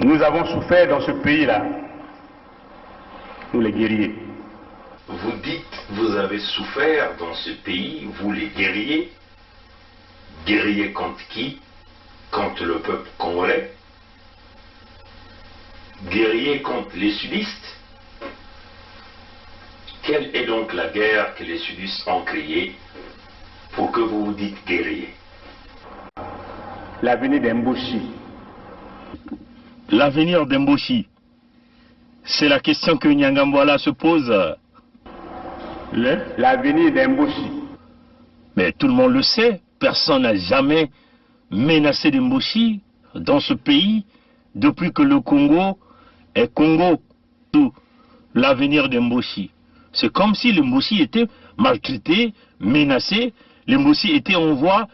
Nous avons souffert dans ce pays-là, nous les guerriers. Vous dites, vous avez souffert dans ce pays, vous les guerriers. Guerriers contre qui? Contre le peuple congolais. Guerriers contre les sudistes. Quelle est donc la guerre que les sudistes ont créée pour que vous vous dites guerriers? L'avenir d'Emboshi. L'avenir d'Emboshi, c'est la question que Nyangambwala se pose. L'avenir d'Emboshi. Mais tout le monde le sait, personne n'a jamais menacé d'Emboshi dans ce pays depuis que le Congo est Congo. Tout l'avenir d'Emboshi. C'est comme si l'Emboshi était maltraité, menacé, l'Emboshi était en voie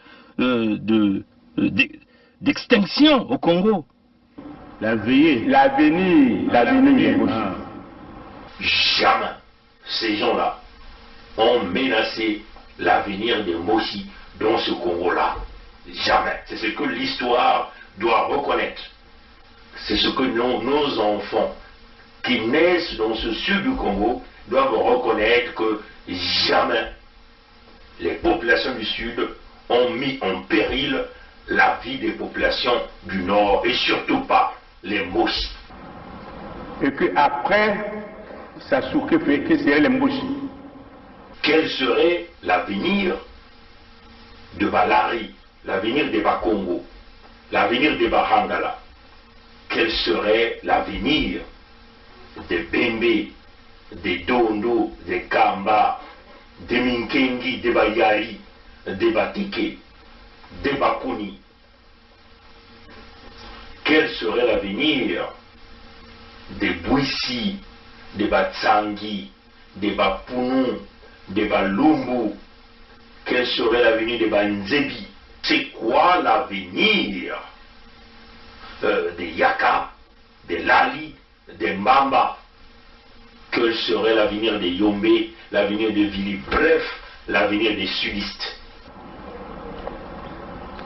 d'extinction au Congo. L'avenir d'Emboshi. Jamais ces gens-là ont menacé l'avenir de Moshi dans ce Congo-là. Jamais. C'est ce que l'histoire doit reconnaître. C'est ce que nos enfants qui naissent dans ce sud du Congo doivent reconnaître, que jamais les populations du sud ont mis en péril la vie des populations du nord, et surtout pas les Moshi. Et qu'après, ça souque fait que c'est les Moshi. Quel serait l'avenir de Balari, l'avenir de Bakongo, l'avenir de Bahangala? Quel serait l'avenir de Bembe, de Dondo, de Kamba, de Minkengi, de Bayari, de Batike, de Bakuni? Quel serait l'avenir de Bouissi, de Batsangi, de Bapounou, de Balumbu? Quel serait l'avenir de Banzebi? C'est quoi l'avenir de Yaka, de Lali, de Mbamba? Quel serait l'avenir de Yombe, l'avenir de Vili? Bref, l'avenir des sudistes.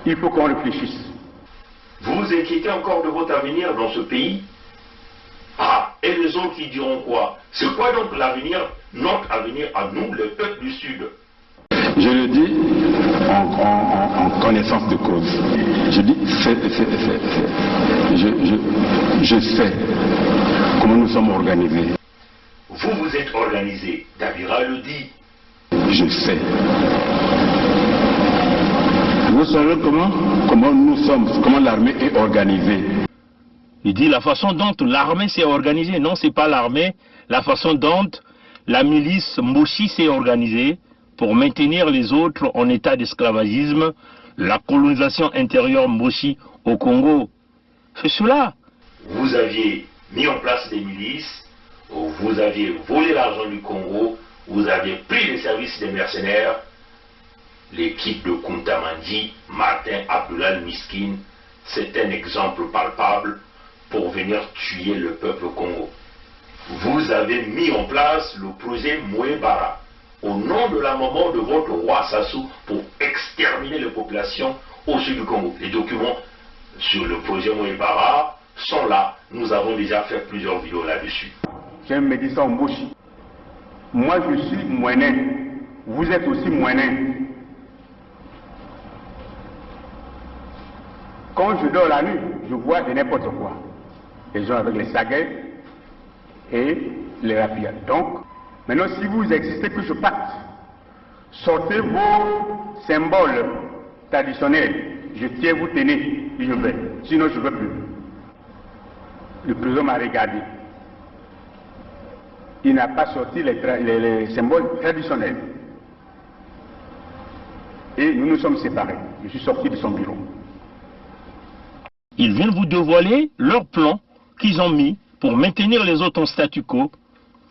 Il faut qu'on réfléchisse. Vous vous inquiétez encore de votre avenir dans ce pays? Ah, et les autres qui diront quoi? C'est quoi donc l'avenir, notre avenir à nous, le peuple du Sud? Je le dis en connaissance de cause. Je dis, je sais comment nous sommes organisés. Vous, vous êtes organisé. Davira le dit. Je sais. Vous savez comment nous sommes, comment l'armée est organisée. Il dit la façon dont l'armée s'est organisée. Non, c'est pas l'armée. La façon dont la milice Moshi s'est organisée pour maintenir les autres en état d'esclavagisme, la colonisation intérieure Moshi au Congo. C'est cela. Vous aviez mis en place des milices, vous aviez volé l'argent du Congo, vous aviez pris les services des mercenaires. L'équipe de Kuntamandi, Martin Abdoulal Miskin, c'est un exemple palpable pour venir tuer le peuple Congo. Vous avez mis en place le projet Mouébara au nom de la maman de votre roi Sassou pour exterminer les populations au sud du Congo. Les documents sur le projet Mouébara sont là. Nous avons déjà fait plusieurs vidéos là-dessus. J'aime me dire ça en Moshi. Moi je suis moinen. Vous êtes aussi moinen. Quand je dors la nuit, je vois de n'importe quoi. Les gens avec les saguets et les rapides. Donc, maintenant, si vous existez que je parte, sortez vos symboles traditionnels. Je tiens, vous tenez, et je vais. Sinon, je ne veux plus. Le président m'a regardé. Il n'a pas sorti les symboles traditionnels. Et nous nous sommes séparés. Je suis sorti de son bureau. Ils viennent vous dévoiler leur plan qu'ils ont mis pour maintenir les autres en statu quo.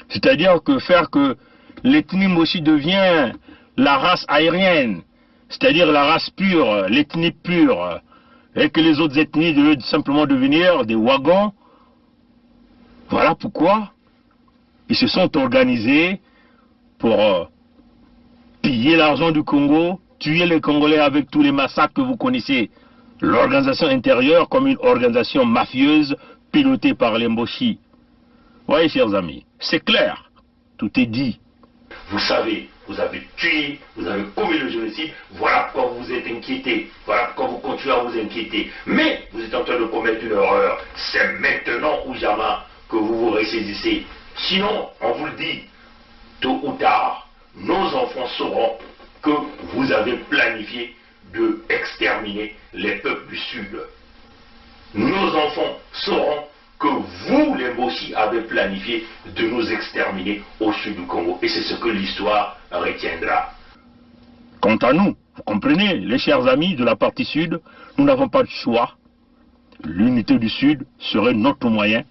C'est-à-dire que faire que l'ethnie Moshi devient la race aérienne, c'est-à-dire la race pure, l'ethnie pure, et que les autres ethnies devaient simplement devenir des wagons. Voilà pourquoi ils se sont organisés pour piller l'argent du Congo, tuer les Congolais avec tous les massacres que vous connaissez. L'organisation intérieure comme une organisation mafieuse, pilotée par les Mboshi. Voyez, chers amis, c'est clair, tout est dit. Vous savez, vous avez tué, vous avez commis le génocide, voilà pourquoi vous êtes inquiétés, voilà pourquoi vous continuez à vous inquiéter. Mais vous êtes en train de commettre une erreur. C'est maintenant ou jamais que vous vous ressaisissez. Sinon, on vous le dit, tôt ou tard, nos enfants sauront que vous avez planifié de exterminer les peuples du Sud. Nos enfants sauront que vous, les Mboshi, avez planifié de nous exterminer au sud du Congo. Et c'est ce que l'histoire retiendra. Quant à nous, vous comprenez, les chers amis de la partie sud, nous n'avons pas de choix. L'unité du Sud serait notre moyen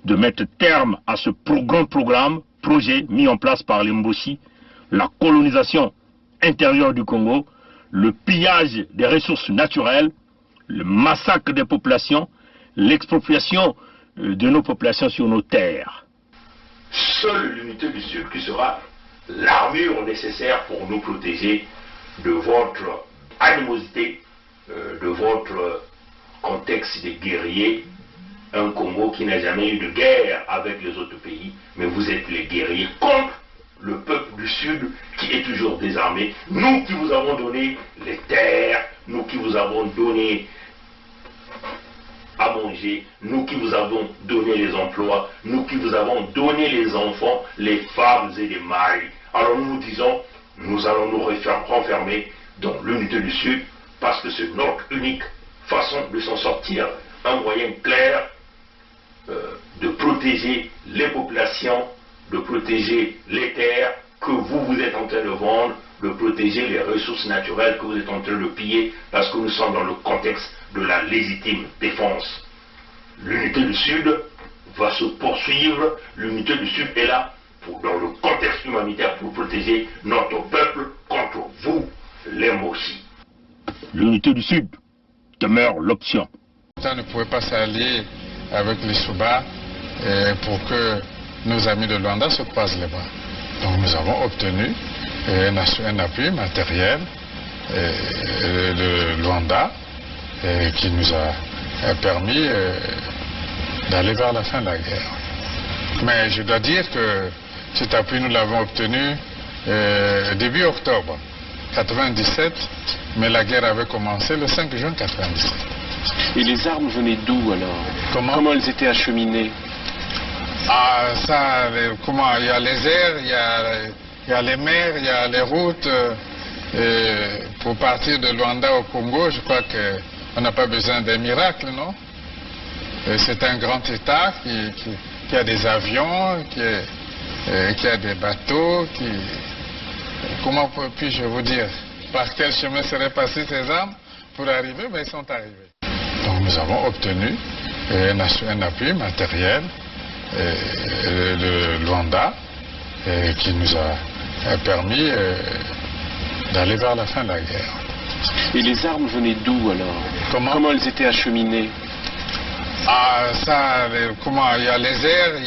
de mettre terme à ce projet mis en place par les Mboshi, la colonisation intérieure du Congo, le pillage des ressources naturelles, le massacre des populations, l'expropriation de nos populations sur nos terres. Seule l'unité du Sud qui sera l'armure nécessaire pour nous protéger de votre animosité, de votre contexte de guerrier. Un Congo qui n'a jamais eu de guerre avec les autres pays, mais vous êtes les guerriers contre le peuple du Sud qui est toujours désarmé. Nous qui vous avons donné les terres, nous qui vous avons donné à manger, nous qui vous avons donné les emplois, nous qui vous avons donné les enfants, les femmes et les maris. Alors nous nous disons, nous allons nous renfermer dans l'unité du Sud parce que c'est notre unique façon de s'en sortir. Un moyen clair de protéger les populations, de protéger les terres que vous êtes en train de vendre, de protéger les ressources naturelles que vous êtes en train de piller, parce que nous sommes dans le contexte de la légitime défense. L'unité du Sud va se poursuivre, l'unité du Sud est là, dans le contexte humanitaire, pour protéger notre peuple contre vous, les Mboshi. L'unité du Sud demeure l'option. Ça ne pouvait pas s'allier avec les Souba pour que nos amis de Luanda se croisent les bras. Donc nous avons obtenu un appui matériel de Luanda qui nous a permis d'aller vers la fin de la guerre. Mais je dois dire que cet appui nous l'avons obtenu début octobre 1997, mais la guerre avait commencé le 5 juin 1997. Et les armes venaient d'où alors? Comment elles étaient acheminées? Ah, ça, comment? Il y a les airs, il y a les mers, il y a les routes. Pour partir de Luanda au Congo, je crois qu'on n'a pas besoin d'un miracle, non? C'est un grand État qui a des avions, qui a des bateaux, comment puis-je vous dire? Par quel chemin seraient passées ces armes pour arriver? Mais ils sont arrivés. Donc nous avons obtenu un appui matériel de Luanda qui nous a permis d'aller vers la fin de la guerre. Et les armes venaient d'où alors? Comment elles étaient acheminées? Ah, ça, comment? Il y a les airs, il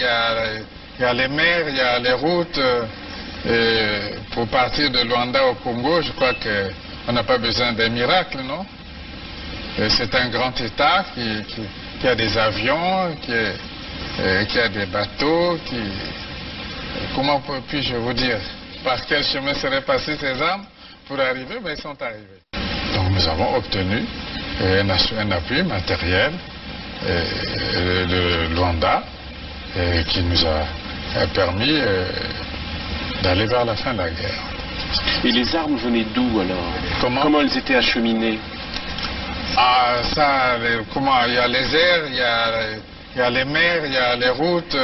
y a les mers, il y a les routes. Pour partir de Luanda au Congo, je crois qu'on n'a pas besoin d'un miracle, non? C'est un grand État qui a des avions, qui a des bateaux, comment puis-je vous dire? Par quel chemin seraient passées ces armes pour arriver? Mais ils sont arrivés. Donc nous avons obtenu un appui matériel de Luanda qui nous a permis d'aller vers la fin de la guerre. Et les armes venaient d'où alors? Comment elles étaient acheminées? Ah, ça, comment? Il y a les airs, il y a les mers, il y a les routes.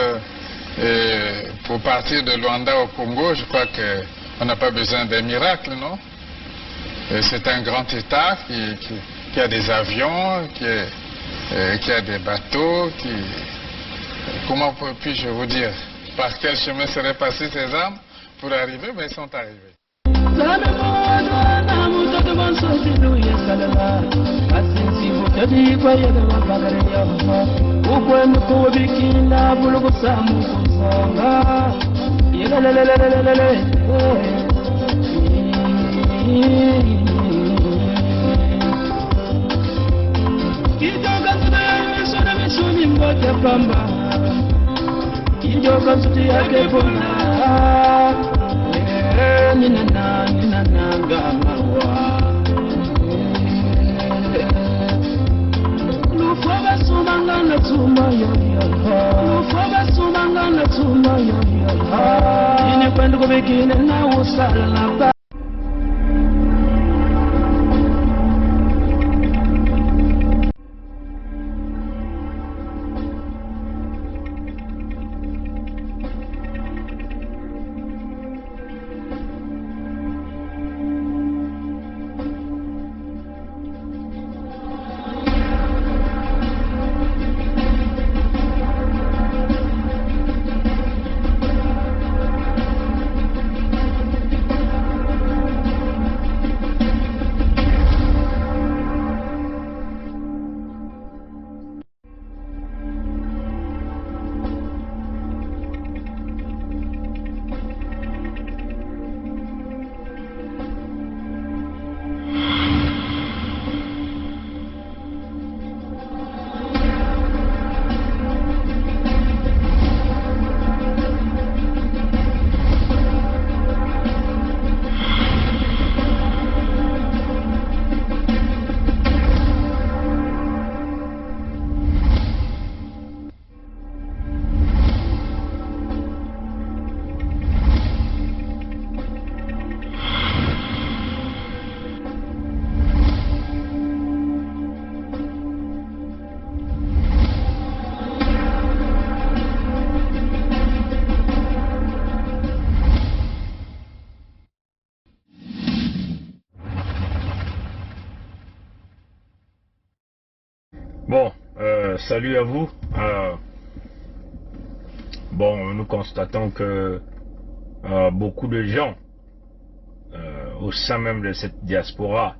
Pour partir de Luanda au Congo, je crois qu'on n'a pas besoin d'un miracle, non? C'est un grand État qui a des avions, qui a des bateaux, comment puis-je vous dire? Par quel chemin seraient passées ces armes pour arriver? Mais ils sont arrivés. Kita ngoja pamba ijoka suti yake pona nina nanga mawa Lufaba sumanga na tuma yo Lufaba sumanga na tuma yo Ine kwenda kubikine na usala na ba Bon, salut à vous. Bon, nous constatons que beaucoup de gens au sein même de cette diaspora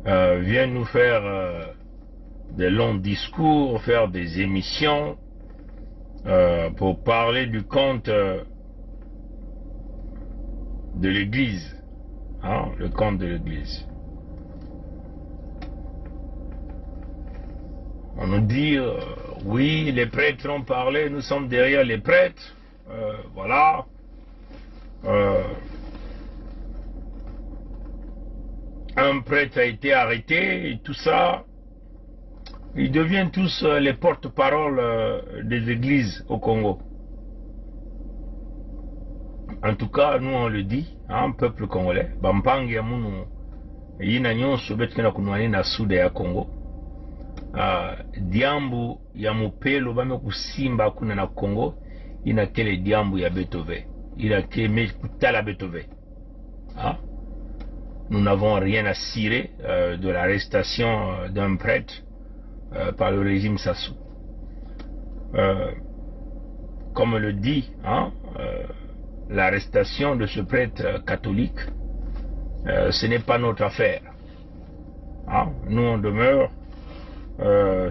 viennent nous faire des longs discours, faire des émissions pour parler du compte de l'Église, hein, le compte de l'Église. On nous dit, oui, les prêtres ont parlé, nous sommes derrière les prêtres, voilà. Un prêtre a été arrêté et tout ça. Ils deviennent tous les porte-parole des églises au Congo. En tout cas, nous on le dit, hein, peuple congolais, Bampangi ya munu, yina nyonso betkena kunwani na sude ya Congo. Diambu ya mupelo bame kusimba kuna na Congo ina kele diambu ya Beethoven ina kele kutala Beethoven, hein? Nous n'avons rien à cirer de l'arrestation d'un prêtre par le régime Sassou. Comme le dit, hein, l'arrestation de ce prêtre catholique, ce n'est pas notre affaire, hein? Nous on demeure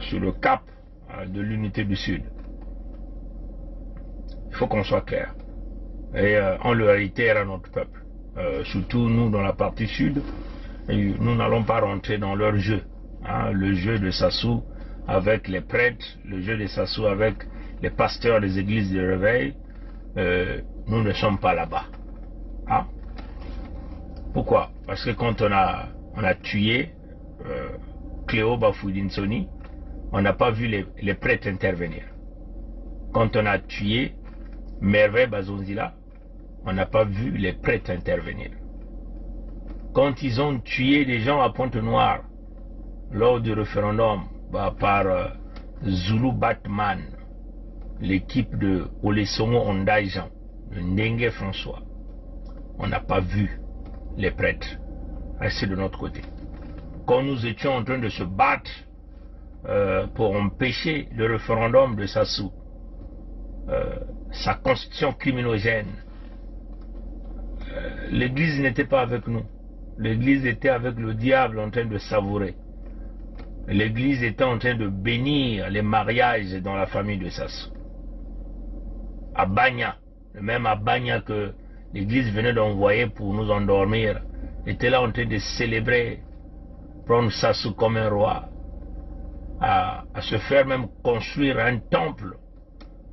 sur le cap de l'unité du Sud. Il faut qu'on soit clair. Et on le réitère à notre peuple. Surtout nous dans la partie sud. Et nous n'allons pas rentrer dans leur jeu. Hein, le jeu de Sassou avec les prêtres, le jeu de Sassou avec les pasteurs des églises de réveil. Nous ne sommes pas là-bas. Hein? Pourquoi? Parce que quand on a tué Cléo Bafoudinsoni, on n'a pas vu les prêtres intervenir. Quand on a tué Merveille Bazonzila, on n'a pas vu les prêtres intervenir. Quand ils ont tué des gens à Pointe-Noire lors du référendum par Zulu Batman, l'équipe de Olesongo Ondaijan, de Ndengue François, on n'a pas vu les prêtres rester de notre côté. Quand nous étions en train de se battre pour empêcher le référendum de Sassou, sa constitution criminogène, l'église n'était pas avec nous. L'église était avec le diable en train de savourer. L'église était en train de bénir les mariages dans la famille de Sassou. À Bagna, le même à Bagna que l'église venait d'envoyer pour nous endormir, était là en train de célébrer, prendre Sassou comme un roi. à se faire même construire un temple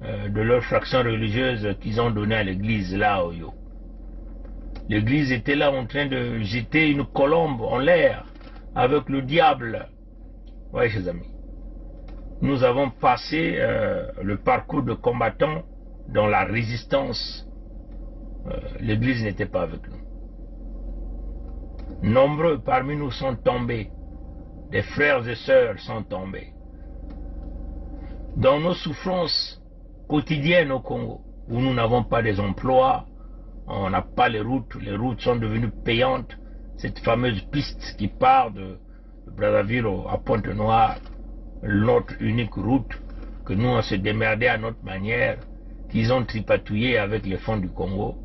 de leur fraction religieuse qu'ils ont donné à l'église là au Oyo. L'église était là en train de jeter une colombe en l'air avec le diable. Oui, chers amis. Nous avons passé le parcours de combattants dans la résistance. L'église n'était pas avec nous. Nombreux parmi nous sont tombés. Des frères et sœurs sont tombés. Dans nos souffrances quotidiennes au Congo, où nous n'avons pas des emplois, on n'a pas les routes sont devenues payantes. Cette fameuse piste qui part de Brazzaville à Pointe-Noire, notre unique route, que nous on se démerdait à notre manière, qu'ils ont tripatouillé avec les fonds du Congo,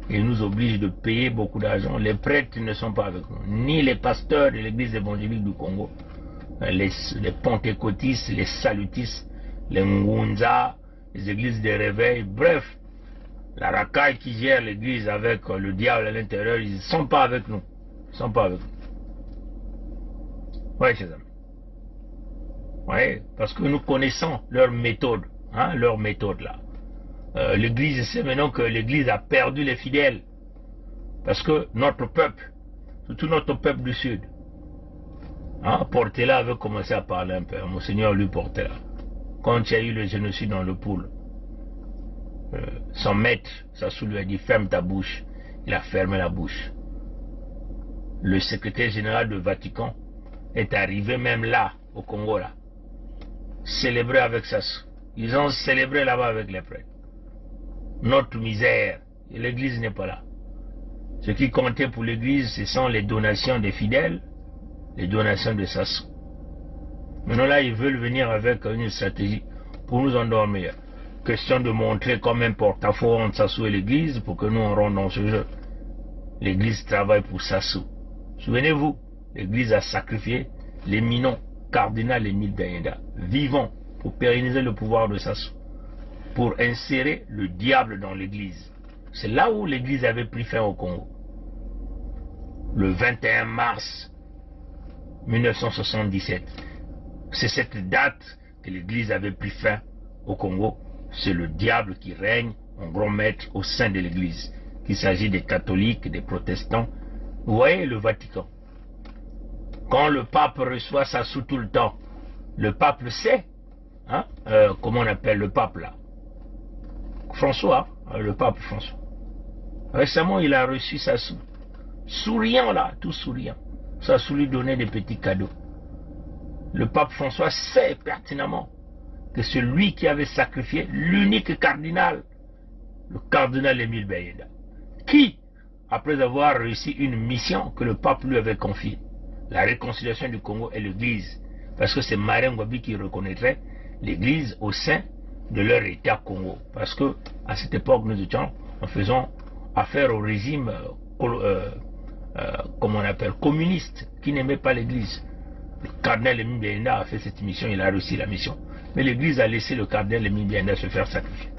et nous obligent de payer beaucoup d'argent. Les prêtres ne sont pas avec nous, ni les pasteurs de l'église évangélique du Congo, les pentecôtistes, les salutistes, les Ngunza, les églises de réveil, bref, la racaille qui gère l'église avec le diable à l'intérieur, ils ne sont pas avec nous. Ils ne sont pas avec nous. Oui, chers amis. Oui, parce que nous connaissons leur méthode, hein, leur méthode là. L'église sait maintenant que l'église a perdu les fidèles. Parce que notre peuple, surtout notre peuple du Sud, hein, Portela avait commencé à parler un peu, Monseigneur lui Portela. Quand il y a eu le génocide dans le Poule, son maître, Sassou lui a dit ferme ta bouche. Il a fermé la bouche. Le secrétaire général du Vatican est arrivé même là, au Congo là, célébrer avec Sassou. Ils ont célébré là-bas avec les prêtres. Notre misère, et l'église n'est pas là. Ce qui comptait pour l'église, ce sont les donations des fidèles, les donations de Sassou. Maintenant là, ils veulent venir avec une stratégie pour nous endormir. Question de montrer comme un porte-à-faux entre Sassou et l'église pour que nous on rentre dans ce jeu. L'église travaille pour Sassou. Souvenez-vous, l'église a sacrifié l'éminent cardinal Émile Bayenda, vivant, pour pérenniser le pouvoir de Sassou, pour insérer le diable dans l'église. C'est là où l'église avait pris fin au Congo. Le 21 mars 1977. C'est cette date que l'église avait pris fin au Congo. C'est le diable qui règne en grand maître au sein de l'église. Qu'il s'agit des catholiques, des protestants. Vous voyez le Vatican. Quand le pape reçoit Sassou tout le temps, le pape le sait. Hein? Comment on appelle le pape là? François, le pape François. Récemment, il a reçu Sassou. Souriant là, tout souriant. Sassou lui donnait des petits cadeaux. Le pape François sait pertinemment que c'est lui qui avait sacrifié l'unique cardinal, le cardinal Émile Bayenda, qui, après avoir réussi une mission que le pape lui avait confiée, la réconciliation du Congo et l'église, parce que c'est Marien Ngouabi qui reconnaîtrait l'église au sein de leur État Congo, parce que à cette époque nous étions en faisant affaire au régime comme on appelle communiste, qui n'aimait pas l'église. Le cardinal Émile Bayenda a fait cette mission, il a réussi la mission, mais l'église a laissé le cardinal Émile Bayenda se faire sacrifier.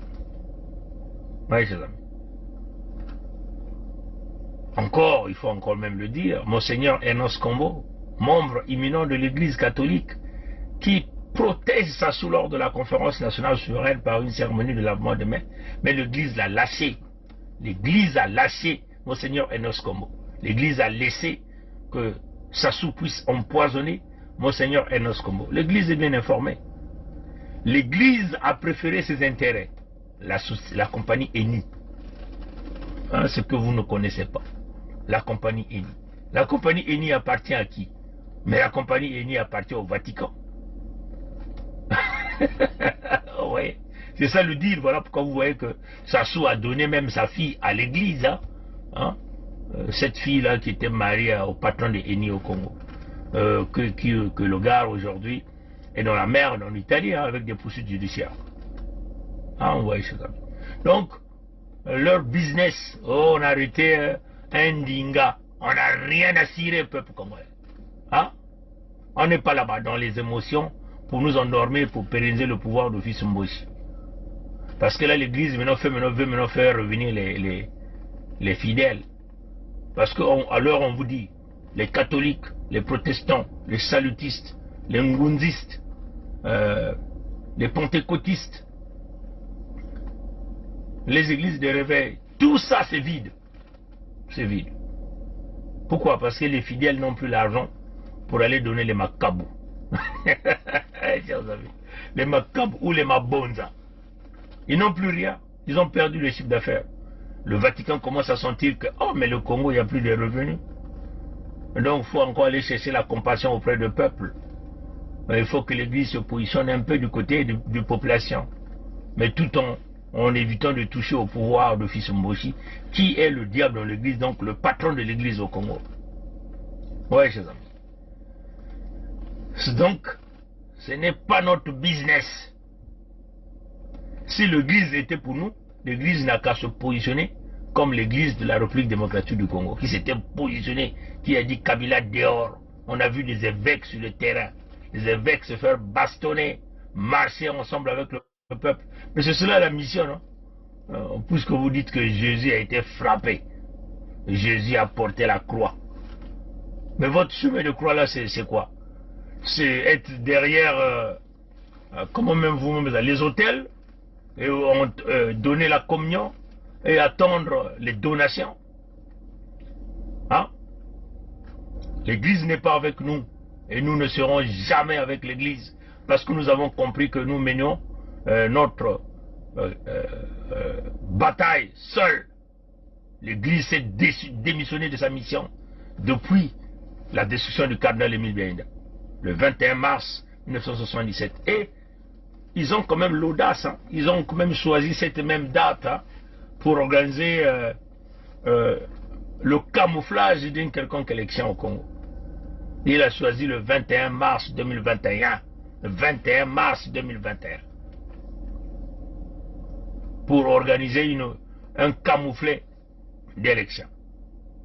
Oui, chers amis. Encore, il faut encore même le dire, Monseigneur Enos Kombo, membre imminent de l'église catholique, qui protège Sassou lors de la conférence nationale souveraine par une cérémonie de lavement de main, mais l'église l'a lâché. L'église a lâché Monseigneur Enos Kombo. L'église a laissé que Sassou puisse empoisonner Monseigneur Enos Kombo. L'église est bien informée. L'église a préféré ses intérêts. La compagnie Eni. Hein, ce que vous ne connaissez pas. La compagnie Eni. La compagnie Eni appartient à qui? Mais la compagnie Eni appartient au Vatican. Oui. C'est ça le dire. Voilà pourquoi vous voyez que Sassou a donné même sa fille à l'église. Hein? Cette fille-là qui était mariée au patron de Eni au Congo. Que le gars aujourd'hui est dans la merde en Italie, hein, avec des poursuites judiciaires. Ah, on voit ça. Donc, leur business, oh, on a arrêté un dinga, on n'a rien à cirer, peuple congolais. Hein? On n'est pas là-bas dans les émotions pour nous endormir, pour pérenniser le pouvoir de Fils Mboshi. Parce que là, l'église veut maintenant faire revenir les fidèles. Parce qu'alors on vous dit, les catholiques, les protestants, les salutistes, les ngunzistes, les pentecôtistes, les églises de réveil, tout ça c'est vide. C'est vide. Pourquoi? Parce que les fidèles n'ont plus l'argent pour aller donner les macabous. Les macabous ou les mabonza. Ils n'ont plus rien. Ils ont perdu le chiffre d'affaires. Le Vatican commence à sentir que, oh, mais le Congo, il n'y a plus de revenus. Donc, il faut encore aller chercher la compassion auprès du peuple. Il faut que l'Église se positionne un peu du côté de population. Mais tout en évitant de toucher au pouvoir de Fils Mboshi, qui est le diable dans l'Église, donc le patron de l'Église au Congo. Ouais, chers amis. Donc, ce n'est pas notre business. Si l'Église était pour nous, l'Église n'a qu'à se positionner comme l'Église de la République démocratique du Congo, qui s'était positionnée, qui a dit Kabila dehors. On a vu des évêques sur le terrain, les évêques se faire bastonner, marcher ensemble avec le peuple. Mais c'est cela la mission, non? Puisque vous dites que Jésus a été frappé, Jésus a porté la croix. Mais votre chemin de croix là, c'est quoi? C'est être derrière, comment même vous-même, les hôtels, et donner la communion et attendre les donations. Hein? L'Église n'est pas avec nous et nous ne serons jamais avec l'Église parce que nous avons compris que nous menions notre bataille seule. L'Église s'est démissionnée de sa mission depuis la destruction du cardinal Émile Biaïda le 21 mars 1977. Et ils ont quand même l'audace, hein. Ils ont quand même choisi cette même date, hein, pour organiser le camouflage d'une quelconque élection au Congo. Il a choisi le 21 mars 2021. Le 21 mars 2021. Pour organiser un camouflet d'élection.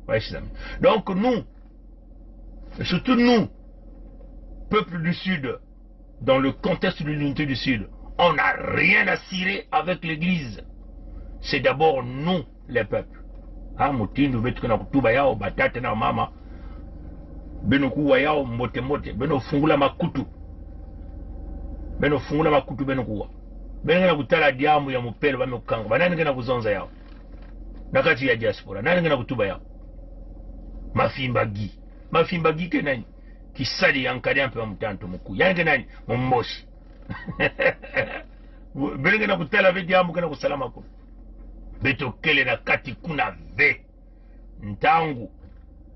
Ouais, donc nous, surtout nous, peuple du Sud, dans le contexte de l'unité du Sud, on n'a rien à cirer avec l'Église. C'est d'abord nous, les peuples. Ah, Moutinou, Betkina Kutubaya, Batata na Mama, Benoku Wayao, Mote Mote, Beno Fungula Makutu. Beno Fungula Makutu Benokuwa. Benga Kutala Diamu ya Mupelo, Bamukanga, Banana Gana Kuzonza yao. Nakati ya diaspora, Nana Gana Kutubaya. Mafimbagi. Mafimbagi kenani. Kisadi yankari ampe wa mtanto mkuu. Yani kenani? Mumboshi. Benga na Kutala ve Diamu Gana Kusalama kuna. Beto kele na kati kuna ve ntangu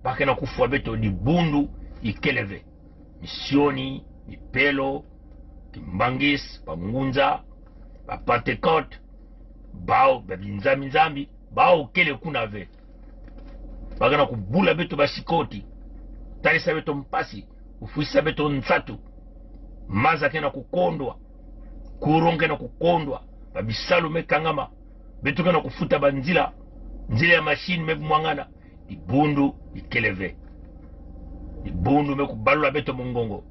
bake na kufua beto di bundu ikeleve misioni mipelo kimbangis pangunza bapantekote bao babinzambi bao kele kuna ve bake na kubula beto basikoti talisa beto mpasi ufuisa beto nsatu maza kena kukondwa kuronge na kukondwa babisalu mekangama betuka na kufuta banzila nzila ya machine mebu mwangana ibundu ikeleve ibundu meku balula beto mongongo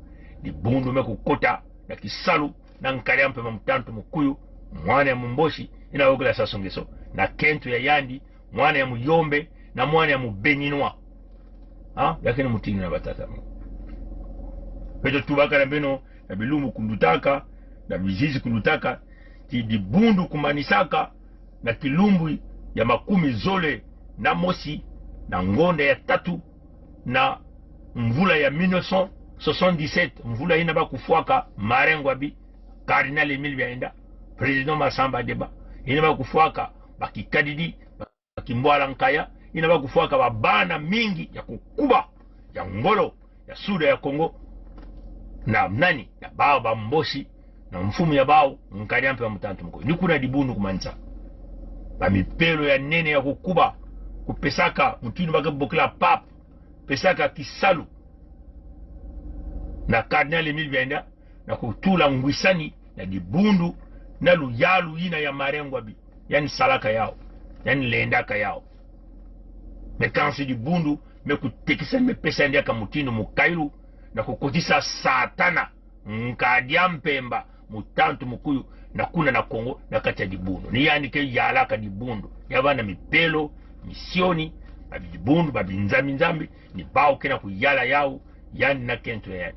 ibundu meku kota na kisalu na nkali ampe mtanto mkuyu mwana ya mumboshi inawogela sasongeso na kentu ya yandi mwana ya muyombe na mwana ya mubeninwa yakini mutini na batata beto tubaka na beno na bilumu kundutaka na bizizi kundutaka ti dibundu kumanisaka na kilumbu ya makumi zole na mosi na ngonde ya tatu na mvula ya 1977 mvula inaba kufuaka marengo abi Cardinal Emile Biaïda President Massamba Deba inaba kufuaka bakikadidi bakimbwala nkaya inaba kufuaka babana mingi ya kukuba ya ngolo ya suda ya Kongo na nani ya bao bamboshi na mfumu ya bao nkali ampe wa mtantu mko nikuna dibunu kumanza bamipelo ya nene ya kukuba kupesaka mutinu baka bokila pap pesaka kisalu na Cardinal Emile Biaïda na kutula ngwisani na dibundu na luyalu ina ya marengwa bi yani salaka yao yani lendaka yao mekansi dibundu mekutekisa mepesa ndiaka mutinu mukailu na kukotisa satana nkadia mpemba mutantu mukuyu na kuna na Kongo na kati ya dibundu ni yani ke yalaka dibundu yabana mipelo misioni babidibundu babinzambi ni bao kena kuyala yao yani na kento ya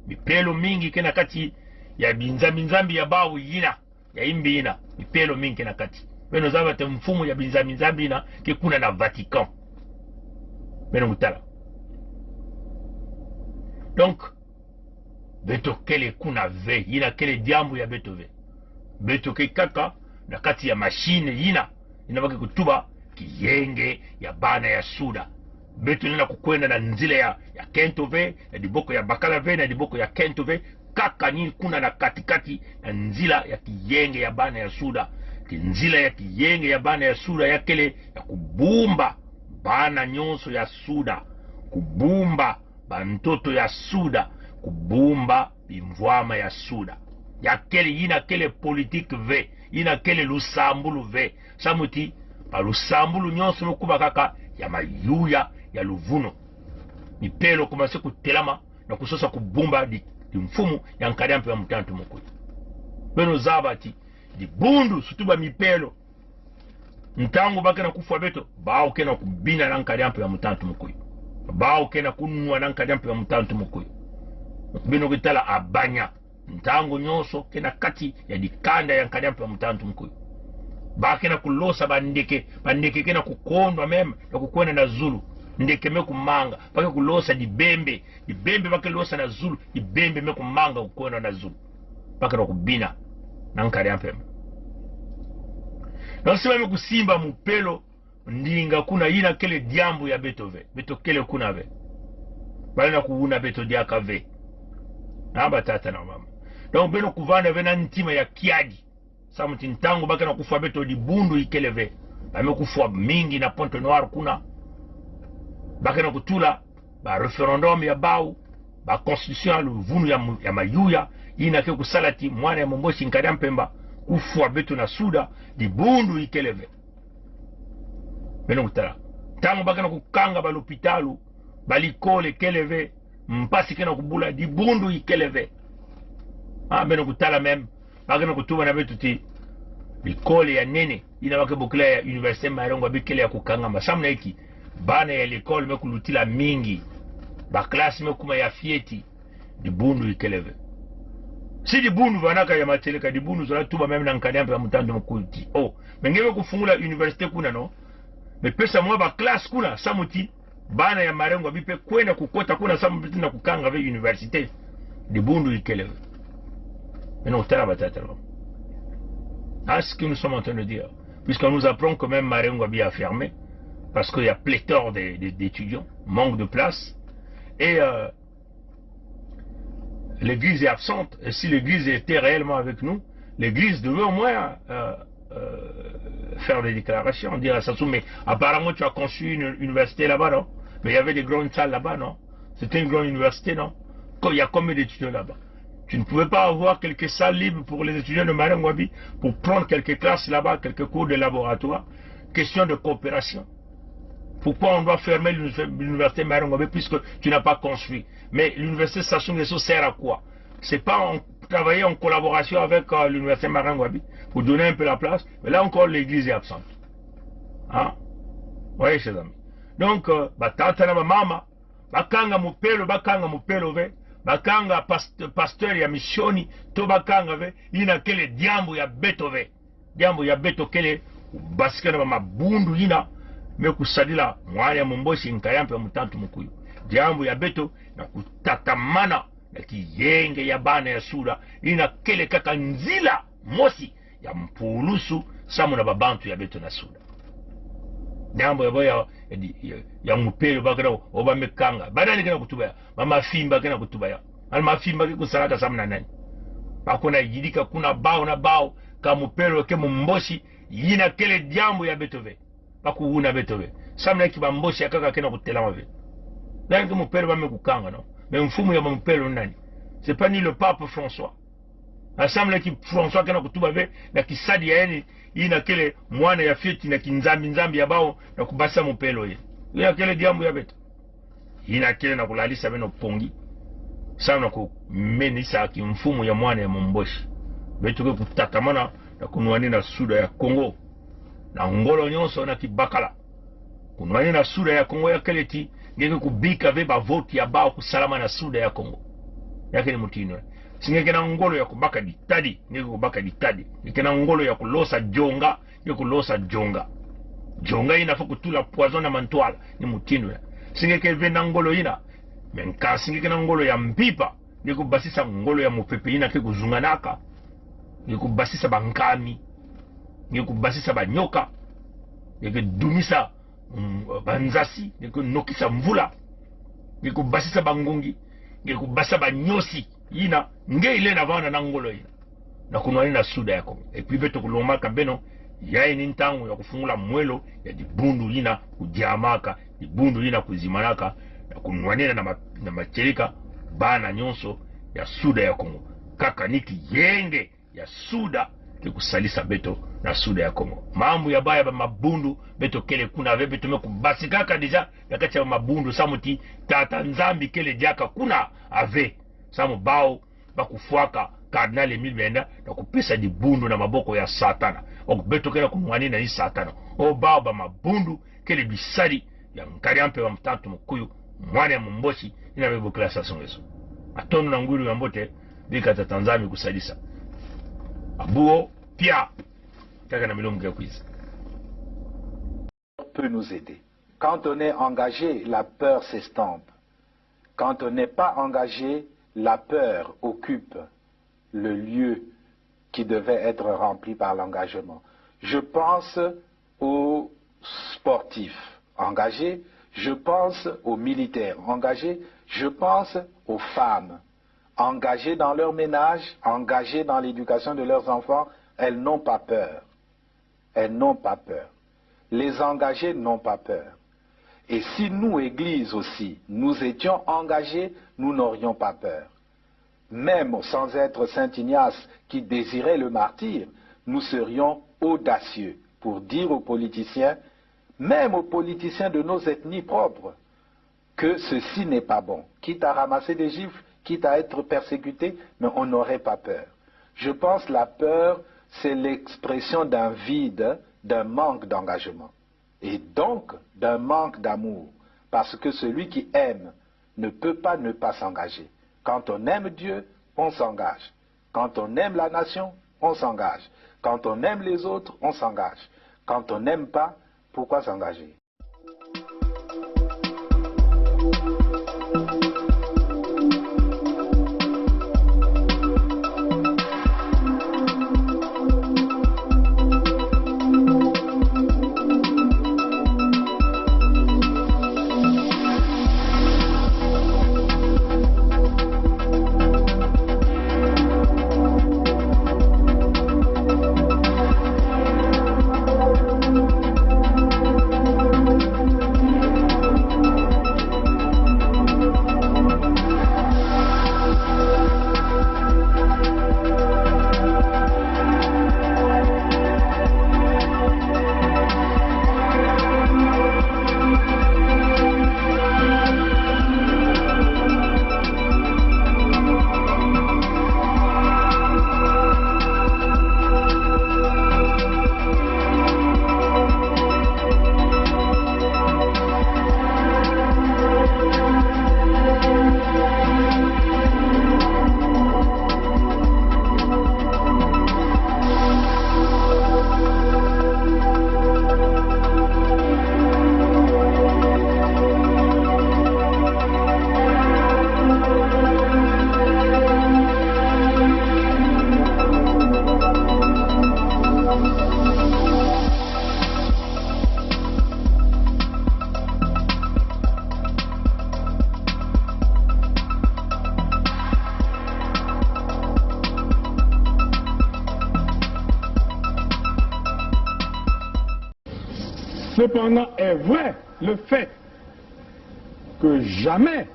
mipelo mingi kena kati ya binzambi ya bawu yina ya imbi yina mipelo mingi na kati beno zaba te mfumu ya binzambi na ke kuna na Vatican beno mutala donc beto kele kuna ve yina kele diambu ya beto ve beto ke kaka na kati ya machine yina inabaki kutuba kiyenge ya bana ya suda beto nina kukwenda na nzile ya Kento ve na diboko ya Bakala ve na diboko ya Kento ve kaka ni kuna na katikati na nzila ya kiyenge ya bana ya suda nzila ya kiyenge ya bana ya suda ya kele ya kubumba bana nyonso ya suda kubumba bantoto ya suda kubumba bimvwama ya suda ya kele yina kele politique ve yina kele lusambulu ve samuti pa lusambulu nyonso nukuba kaka ya mayuya ya luvuno mipelo kumase kutelama na kusosa kubumba di mfumu ya nkadampe ya mutantu mukuyu beno zabati di bundu sutuba mipelo ntangu bake na kufa beto bao kena kubina na nkadampe ya mutantu mukuyu bao kena kunua na nkadampe ya mutantu mukuyu beno kitala abanya ntangu nyoso kena kati ya dikanda ya nkadampe ya mutantu mukuyu bake na kulosa bandeke kena kukondwa meme na kukwena na zulu ndeke me kumanga bake kulosa dibembe bake losa na zulu dibembe me kumanga kukwena na zulu bake na kubina na nkari ampema na usima me kusimba mupelo ndinga kuna yina kele diambu ya beto kele kuna ve bale na kuuna beto diaka ve na batata na mama donc beno kuvana ve na ntima ya kiadi samuti ntangu bake na kufa beto di bundu ikele ve bame kufa mingi na Pointe Noire kuna bake na kutula ba referendum ya bau ba constitution luvunu ya mayuya yina ke kusalati mwana ya momboshi nkada mpemba kufa beto na suda di bundu ikeleve beno kutala tangu bake na kukanga ba l'hôpitalu balikole keleve mpasi kena kubula di bundu ikeleve beno kutala meme bake na kutuba na beto ti likole ya nene ina bake bukila ya université Marengo bikele ya kukanga masamna iki bana ya l'école me kulutila mingi ba classe me kuma ya fieti di bundu ikeleve si di bundu vanaka ya mateleka di bundu zola tuba meme na nkadampe ya mutandu mkulti mengebe kufungula université kuna no me pesa mwa ba classe kuna samuti bana ya Marengo bipe kwenda kukota kuna samuti na kukanga ve université di bundu ikeleve mais utala batata no ce que nous sommes en train de dire puisqu'on nous apprend que même Marengo a fermé parce qu'il y a pléthore d'étudiants, manque de place, et l'église est absente. Et si l'église était réellement avec nous, l'église devait au moins faire des déclarations, dire à Sassou, mais apparemment tu as conçu une université là-bas, non? Mais il y avait des grandes salles là-bas, non? C'était une grande université, non? Il y a combien d'étudiants là-bas? Tu ne pouvais pas avoir quelques salles libres pour les étudiants de Marengo pour prendre quelques classes là-bas, quelques cours de laboratoire? Question de coopération. Pourquoi on doit fermer l'université Marengo puisque tu n'as pas construit? Mais l'université Sassou Nguesso sert à quoi? C'est pas travailler en collaboration avec l'université Marengo pour donner un peu la place, mais là encore l'église est absente. Hein? Oui, chers amis. Donc, batata na mama, bakanga mupelo ve, bakanga pasteur ya missioni, to bakanga ve, ina kele diambu ya beto ve. Diambu ya beto kele, basika na mabundu ina, me kusadila mwaya momboshi nkayampe ya mutantu mukuyu. Diambu ya beto na kutatamana na kiyenge ya bana ya sura, ina kele kaka nzila mosi ya mpulusu samu na babantu ya beto na sura. Diambu ya boya ya mupelo bakana oba mekanga. Badani kena kutubaya, mama fimba kena kutubaya. Mama fimba kikusaraka samu na nani. Bakuna yidika kuna bao na bao, ka mupelo ke mumboshi, yina kele diambu ya beto ve. Bakuuna betobe samna kiba mboshi akaka kena kutelama ve donc mon père va me kukanga non mais mfumu ya mon père nani c'est pas ni le pape François ensemble qui François kena kutuba ve na kisadi ya yani ina kele mwana ya fieti na kinzambi ya bao na kubasa mon père ye ina kele diambu ya beto ina kele na kulalisa beno pongi samna ku menisa ki mfumu ya mwana ya momboshi beto ke kutatamana na kunwani na suda ya Congo na ngolo nyonso na kibakala kunwani na suda ya Kongo ya keleti ngeke kubika ve ba vote ya bao kusalama na suda ya Kongo yake ni mutino singeke na ngolo ya kubaka ditadi ngeke kubaka ditadi, ngeke na ngolo ya kulosa jonga ngeke kulosa jonga. Jonga ina fa kutula poison na mantwala ni mutindo ya singeke venda ngolo ina menka singeke na ngolo ya mpipa ngeke kubasisa ngolo ya mupepe ina ke kuzunganaka, ngeke kubasisa bankami, ngeke kubasisa banyoka, ngeke dumisa banzasi, ngeke nokisa mvula, ngeke kubasisa bangungi, ngeke kubasisa banyosi ina nge ile na vana na ngolo ina na kunwani na suda yako. Et puis beto kulomaka beno ya inintangu ya kufungula mwelo ya dibundu ina kujiamaka, dibundu ina kuzimanaka na kunwanina na machelika bana nyonso ya suda ya Kongo. Kaka niki yenge ya suda ke kusalisa beto na suda ya Kongo. Mambu ya baya ba mabundu beto kele kuna ve beto meku basi kaka deja yakati ya mabundu samuti tata nzambi kele jaka kuna ave samu bao bakufuaka kardinali Emile Benda na kupesa dibundu na maboko ya satana. Okubeto kele kunwani na hii satana. O bao ba mabundu kele bisari ya nkariampe wa mtatu mkuyu mwane ya mumboshi ina bebo klasa songezo. Atono na nguru ya mbote bika tatanzami kusalisa. Abuo pia kaka na milongo ya kwiza. Peut nous aider. Quand on est engagé, la peur s'estompe. Quand on n'est pas engagé, la peur occupe le lieu qui devait être rempli par l'engagement. Je pense aux sportifs engagés, je pense aux militaires engagés, je pense aux femmes engagées dans leur ménage, engagées dans l'éducation de leurs enfants. Elles n'ont pas peur. Elles n'ont pas peur. Les engagés n'ont pas peur. Et si nous, Église aussi, nous étions engagés, nous n'aurions pas peur. Même sans être Saint Ignace qui désirait le martyre, nous serions audacieux pour dire aux politiciens, même aux politiciens de nos ethnies propres, que ceci n'est pas bon. Quitte à ramasser des gifles, quitte à être persécuté, mais on n'aurait pas peur. Je pense que la peur, c'est l'expression d'un vide, d'un manque d'engagement. Et donc d'un manque d'amour. Parce que celui qui aime ne peut pas ne pas s'engager. Quand on aime Dieu, on s'engage. Quand on aime la nation, on s'engage. Quand on aime les autres, on s'engage. Quand on n'aime pas, pourquoi s'engager? Cependant est vrai le fait que jamais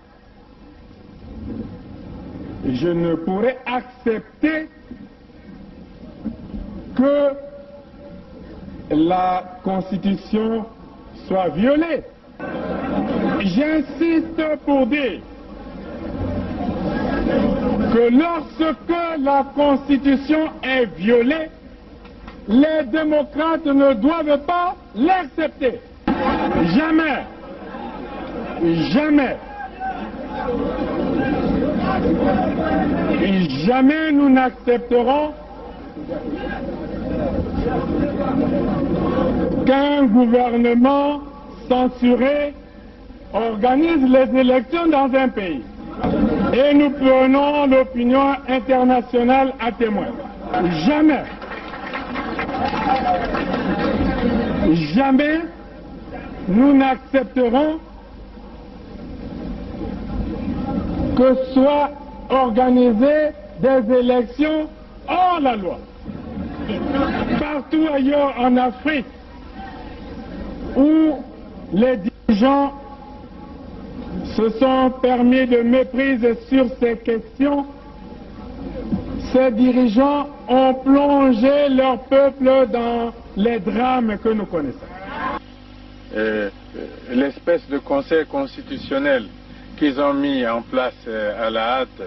je ne pourrais accepter que la Constitution soit violée. J'insiste pour dire que lorsque la Constitution est violée, les démocrates ne doivent pas l'accepter. Jamais, jamais Et jamais nous n'accepterons qu'un gouvernement censuré organise les élections dans un pays. Et nous prenons l'opinion internationale à témoin. Jamais, jamais nous n'accepterons que soient organisées des élections hors la loi. Partout ailleurs en Afrique où les dirigeants se sont permis de méprise sur ces questions, ces dirigeants ont plongé leur peuple dans les drames que nous connaissons. L'espèce de conseil constitutionnel qu'ils ont mis en place à la hâte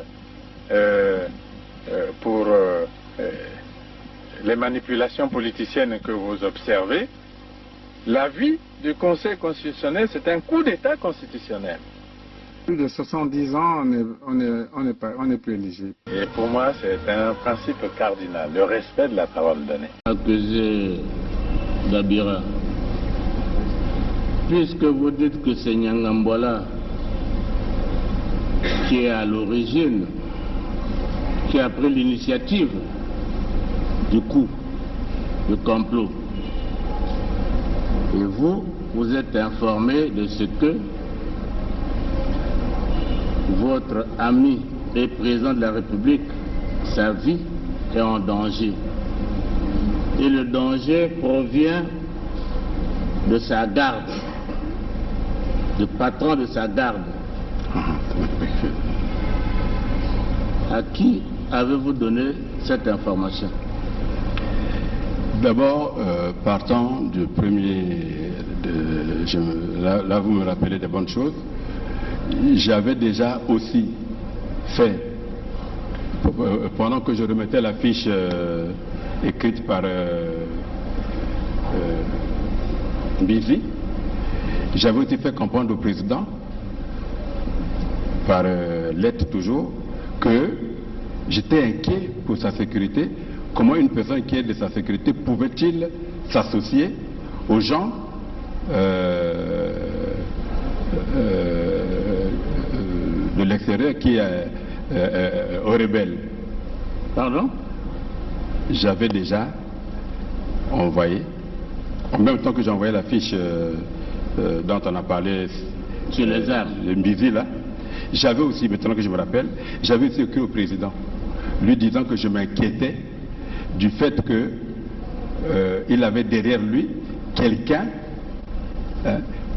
pour les manipulations politiciennes que vous observez, l'avis du Conseil constitutionnel, c'est un coup d'État constitutionnel. Plus de 70 ans, on n'est plus éligible. Et pour moi, c'est un principe cardinal, le respect de la parole donnée. Accusé d'Abira, puisque vous dites que c'est Nyangambola qui est à l'origine, qui a pris l'initiative du coup, du complot, et vous êtes informé de ce que votre ami et président de la République, sa vie est en danger. Et le danger provient de sa garde, du patron de sa garde. À qui avez-vous donné cette information? D'abord, partant du premier, là vous me rappelez des bonnes choses, j'avais déjà aussi fait, pendant que je remettais la fiche écrite par Bizi, j'avais aussi fait comprendre au président, par lettre toujours, que j'étais inquiet pour sa sécurité. Comment une personne qui est de sa sécurité pouvait-il s'associer aux gens de l'extérieur qui est aux rebelles? Pardon? J'avais déjà envoyé, en même temps que j'envoyais la fiche dont on a parlé sur les armes, le Mbizi là, j'avais aussi, maintenant que je me rappelle, j'avais aussi écrit au président, lui disant que je m'inquiétais du fait qu'il avait derrière lui quelqu'un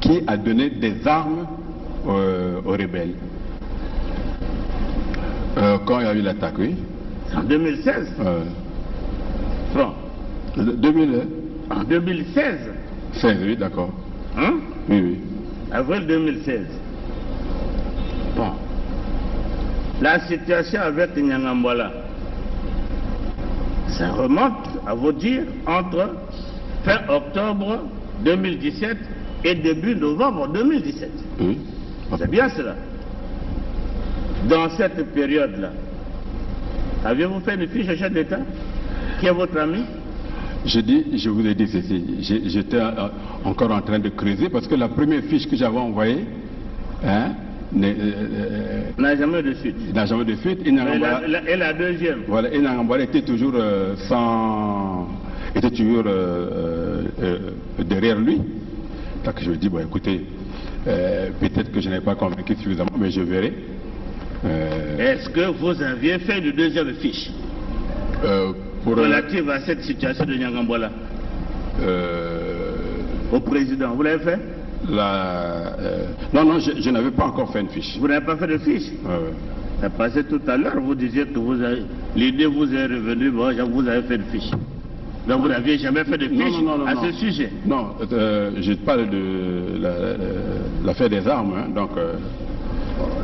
qui a donné des armes aux rebelles. Quand il y a eu l'attaque, oui. En 2016 Bon. 2000, en 2016 16, oui, d'accord. Hein? Oui, oui. Avril 2016. Bon. La situation avec Nyangambola, ça remonte, à vous dire, entre fin octobre 2017 et début novembre 2017. Oui. C'est bien cela. Dans cette période-là, avez-vous fait une fiche au chef d'État qui est votre ami? Je vous ai dit ceci, j'étais encore en train de creuser parce que la première fiche que j'avais envoyée n'a jamais de suite. N'a jamais de suite. Et la deuxième? Voilà, et Nyangambola était toujours était toujours derrière lui. Donc je me dis, bon écoutez, peut-être que je n'ai pas convaincu suffisamment, mais je verrai. Est-ce que vous aviez fait une deuxième fiche relative à cette situation de Nyangambola au président? Vous l'avez fait? Non, je n'avais pas encore fait une fiche. Vous n'avez pas fait de fiche? Parce que tout à l'heure, vous disiez que l'idée vous est revenue, bon, vous avez fait une fiche. Donc vous n'aviez jamais fait de fiche à ce sujet? Non, je parle de l'affaire des armes, hein, donc...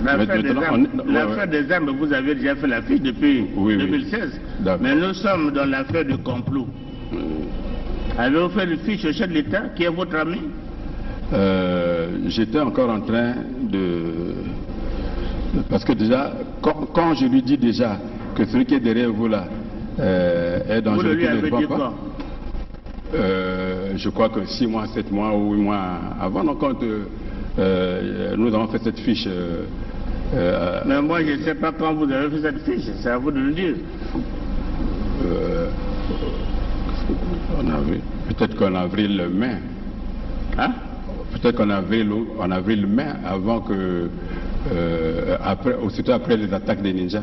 L'affaire des armes, vous avez déjà fait la fiche depuis 2016. Oui. Mais nous sommes dans l'affaire du complot. Avez-vous fait une fiche au chef de l'État, qui est votre ami? J'étais encore en train Parce que déjà, quand je lui dis déjà que celui qui est derrière vous là est dangereux, qu'il ne voit pas, je crois que 6 mois, 7 mois ou 8 mois avant, donc quand nous avons fait cette fiche. Mais moi je ne sais pas quand vous avez fait cette fiche, c'est à vous de le dire. Peut-être qu'en avril-mai. Hein? Peut-être qu'en avril-mai, avant que. Aussitôt après les attaques des ninjas.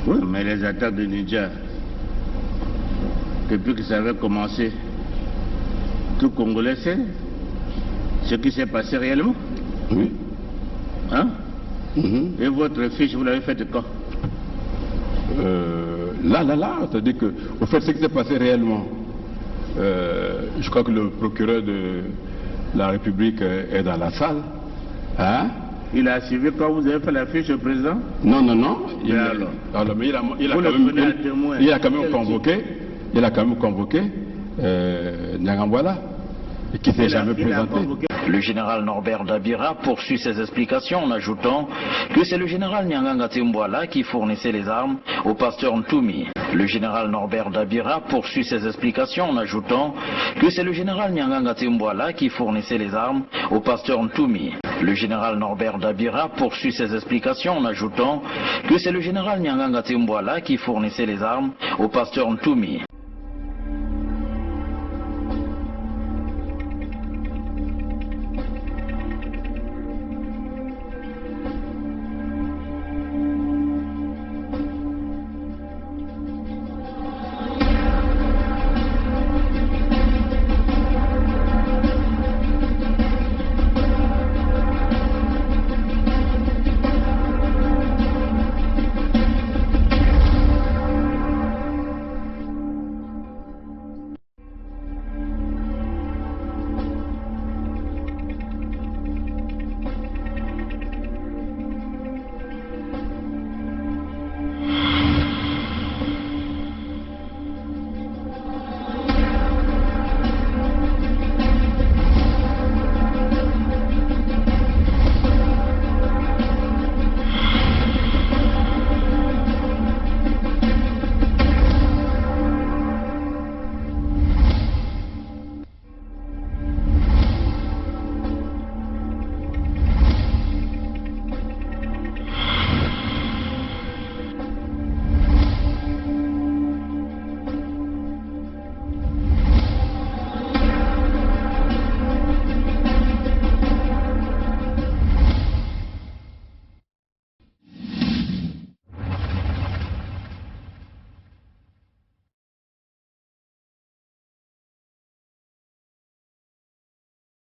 Oui, mais les attaques des ninjas, depuis que ça avait commencé, tout Congolais sait ce qui s'est passé réellement. Oui. Hein? Et votre fiche, vous l'avez faite quand? Là, c'est-à-dire que, au fait, ce qui s'est passé réellement, je crois que le procureur de la République est dans la salle. Hein? Il a suivi quand vous avez fait la fiche au président? Non. Mais il a quand même convoqué. Il a quand même convoqué Nyangambwala, qui ne s'est jamais présenté. Le général Norbert Dabira poursuit ses explications en ajoutant que c'est le général Nyanganga Timbwala qui fournissait les armes au pasteur Ntoumi. Le général Norbert Dabira poursuit ses explications en ajoutant que c'est le général Nyanganga Timbwala qui fournissait les armes au pasteur Ntoumi. Le général Norbert Dabira poursuit ses explications en ajoutant que c'est le général Nyanganga Timbwala qui fournissait les armes au pasteur Ntoumi.